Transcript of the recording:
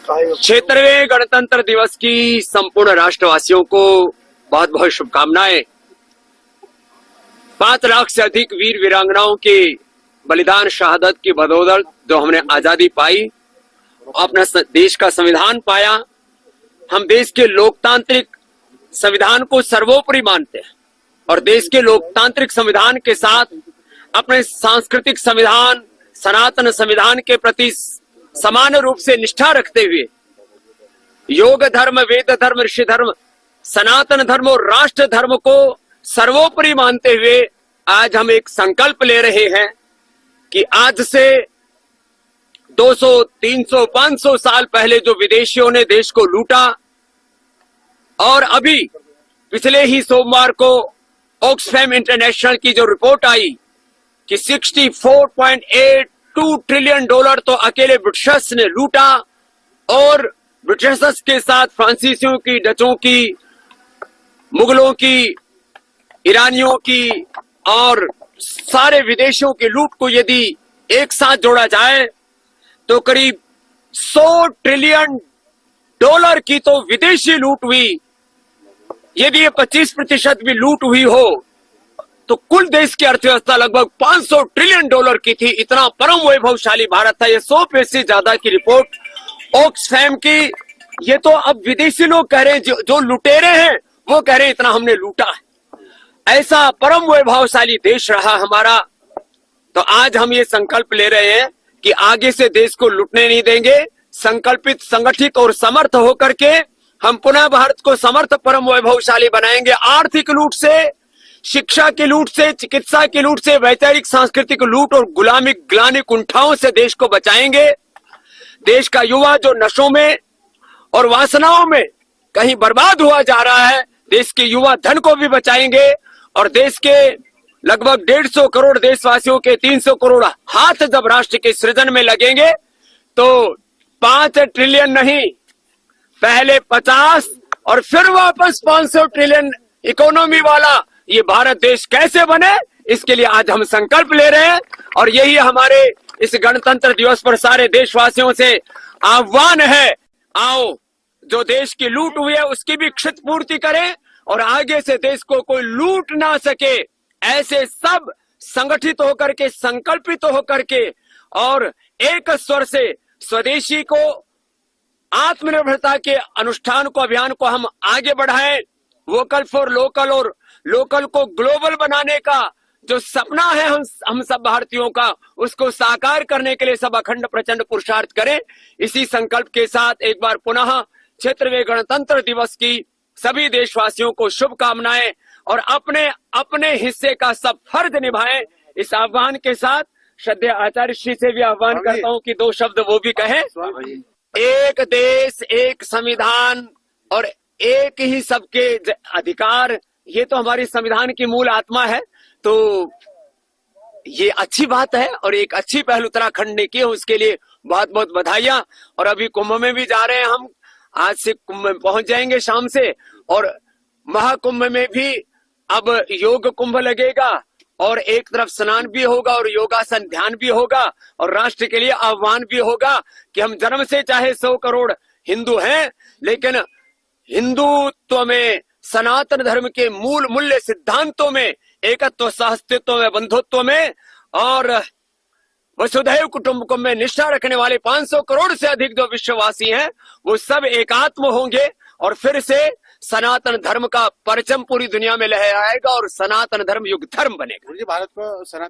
76वें गणतंत्र दिवस की संपूर्ण राष्ट्रवासियों को बहुत बहुत शुभकामनाएं। 5 लाख से अधिक वीर वीरांगनाओं के बलिदान शहादत की बदौलत जो हमने आजादी पाई, अपना देश का संविधान पाया। हम देश के लोकतांत्रिक संविधान को सर्वोपरि मानते हैं और देश के लोकतांत्रिक संविधान के साथ अपने सांस्कृतिक संविधान, सनातन संविधान के प्रति समान रूप से निष्ठा रखते हुए योग धर्म, वेद धर्म, ऋषि धर्म, सनातन धर्म और राष्ट्र धर्म को सर्वोपरि मानते हुए आज हम एक संकल्प ले रहे हैं कि आज से 200, 300, 500 साल पहले जो विदेशियों ने देश को लूटा और अभी पिछले ही सोमवार को ऑक्सफैम इंटरनेशनल की जो रिपोर्ट आई कि 64.82 ट्रिलियन डॉलर तो अकेले ब्रिटिशर्स ने लूटा और ब्रिटिशर्स के साथ फ्रांसीसियों की, डचों की, मुगलों की, ईरानियों की और सारे विदेशियों की लूट को यदि एक साथ जोड़ा जाए तो करीब 100 ट्रिलियन डॉलर की तो विदेशी लूट हुई। यदि ये 25% भी लूट हुई हो तो कुल देश की अर्थव्यवस्था लगभग 500 ट्रिलियन डॉलर की थी। इतना परम वैभवशाली भारत था। ये 100 से ज्यादा की रिपोर्ट ऑक्सफैम की। ये तो अब विदेशी लोग कह रहे हैं, जो लुटेरे हैं वो कह रहे हैं इतना हमने लूटा है। ऐसा परम वैभवशाली देश रहा हमारा। तो आज हम ये संकल्प ले रहे हैं कि आगे से देश को लूटने नहीं देंगे। संकल्पित, संगठित और समर्थ होकर के हम पुनः भारत को समर्थ परम वैभवशाली बनाएंगे। आर्थिक लूट से, शिक्षा की लूट से, चिकित्सा की लूट से, वैचारिक सांस्कृतिक लूट और गुलामी ग्लानी कुंठाओं से देश को बचाएंगे। देश का युवा जो नशों में और वासनाओं में कहीं बर्बाद हुआ जा रहा है, देश के युवा धन को भी बचाएंगे और देश के लगभग 150 करोड़ देशवासियों के 300 करोड़ हाथ जब राष्ट्र के सृजन में लगेंगे तो 5 ट्रिलियन नहीं, पहले 50 और फिर वापस 500 ट्रिलियन इकोनॉमी वाला ये भारत देश कैसे बने, इसके लिए आज हम संकल्प ले रहे हैं। और यही हमारे इस गणतंत्र दिवस पर सारे देशवासियों से आह्वान है, आओ जो देश की लूट हुई है उसकी भी क्षतिपूर्ति करें और आगे से देश को कोई लूट ना सके, ऐसे सब संगठित होकर के, संकल्पित होकर के और एक स्वर से स्वदेशी को, आत्मनिर्भरता के अनुष्ठान को, अभियान को हम आगे बढ़ाएं। वोकल फॉर लोकल और लोकल को ग्लोबल बनाने का जो सपना है हम सब भारतीयों का, उसको साकार करने के लिए सब अखंड प्रचंड पुरुषार्थ करें। इसी संकल्प के साथ एक बार पुनः 76वें गणतंत्र दिवस की सभी देशवासियों को शुभकामनाएं और अपने अपने हिस्से का सब फर्ज निभाएं। इस आह्वान के साथ श्रद्धेय आचार्य श्री से भी आह्वान करता हूं कि 2 शब्द वो भी कहें। एक देश, एक संविधान और एक ही सबके अधिकार, ये तो हमारी संविधान की मूल आत्मा है। तो ये अच्छी बात है और एक अच्छी पहल उत्तराखंड ने की है, उसके लिए बहुत बहुत बधाइयां। और अभी कुंभ में भी जा रहे हैं हम, आज से कुंभ में पहुंच जाएंगे शाम से, और महाकुंभ में भी अब योग कुंभ लगेगा और एक तरफ स्नान भी होगा और योगासन ध्यान भी होगा और राष्ट्र के लिए आह्वान भी होगा कि हम जन्म से चाहे 100 करोड़ हिंदू हैं, लेकिन हिंदुत्व में, सनातन धर्म के मूल मूल्य सिद्धांतों में, एकत्व सहअस्तित्व में, बंधुत्व में और वसुधैव कुटुंबकम में निष्ठा रखने वाले 500 करोड़ से अधिक जो विश्ववासी हैं, वो सब एकात्म होंगे और फिर से सनातन धर्म का परचम पूरी दुनिया में लहराएगा और सनातन धर्म युग धर्म बनेगा। भारत को सनातन